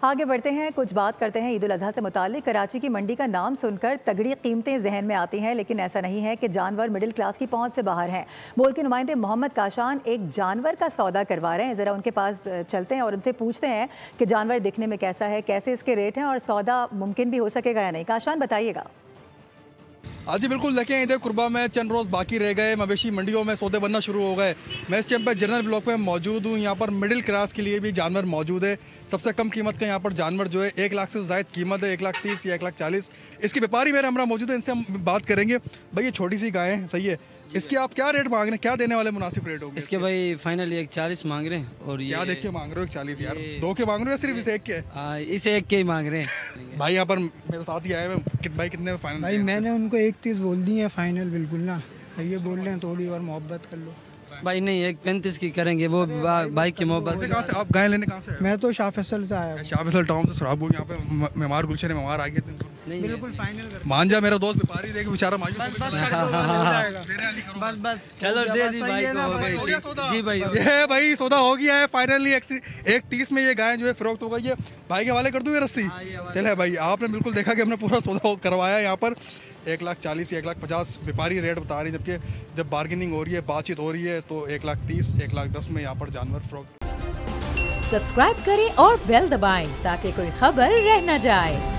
आगे बढ़ते हैं, कुछ बात करते हैं ईद उल अज़हा से मुताल्लिक। कराची की मंडी का नाम सुनकर तगड़ी कीमतें जहन में आती हैं, लेकिन ऐसा नहीं है कि जानवर मिडिल क्लास की पहुंच से बाहर हैं। बोल के नुमाइंदे मोहम्मद काशान एक जानवर का सौदा करवा रहे हैं। ज़रा उनके पास चलते हैं और उनसे पूछते हैं कि जानवर दिखने में कैसा है, कैसे इसके रेट हैं और सौदा मुमकिन भी हो सकेगा या नहीं। काशान, बताइएगा। हाँ जी बिल्कुल, देखें ईद कुर्बा में चंद रोज़ बाकी रह गए, मवेशी मंडियों में सौदे बनना शुरू हो गए। मैं इस टाइम पर जनरल ब्लॉक में मौजूद हूँ। यहाँ पर मिडिल क्लास के लिए भी जानवर मौजूद है। सबसे कम कीमत का यहाँ पर जानवर जो है 1 लाख से ज़ायद कीमत है, 1,30,000 या 1,40,000। इसके व्यापारी मेरे हमरा मौजूद है, इनसे हम बात करेंगे। भाई ये छोटी सी गाय है, सही है, इसके आप क्या रेट मांग रहे हैं, क्या देने वाले मुनासिब रेट होंगे इसके? भाई फाइनली 1,40 मांग रहे हैं। और क्या देखिए मांग रहे हो 1,40,000? यार दो के मांग रहे हो या सिर्फ इस एक के? इस एक के ही मांग रहे हैं। भाई यहाँ पर मेरे साथ ही आए हैं, भाई कितने में फाइनल? भाई मैंने उनको 31 बोल दी है फाइनल, बिल्कुल ना। अब ये बोल रहे हैं थोड़ी और मोहब्बत कर लो। भाई नहीं, 1,35 की करेंगे, वो भाई की मोहब्बत। कहाँ से आप गाय लेने कहाँ से आए? मैं तो शाह फैसल से आया हूँ। शाह फैसल टाउन से सुराब। यहाँ पे मेमार गुलशन मेमार आ गए थे। बिल्कुल फाइनल कर। मान जा मेरा दोस्त व्यापारी देख बेचारा मायूस। बस बस चलो दे दी भाई को हो गई। जी भाई, ये भाई सौदा हो गया है फाइनली। 1,30 में ये गाय जो है फरोख्त हो गई है। भाई के हवाले कर दूँ ये रस्सी? चले भाई, आपने बिल्कुल देखा कि हमने पूरा सौदा करवाया। यहाँ पर 1,40,000 या 1,50,000 व्यापारी रेट बता रही है, जबकि जब बार्गेनिंग हो रही है, बातचीत हो रही है, तो 1,30,000 1,10,000 में यहाँ पर जानवर फरोख्त। सब्सक्राइब करें और बेल दबाएं ताकि कोई खबर रह न जाए।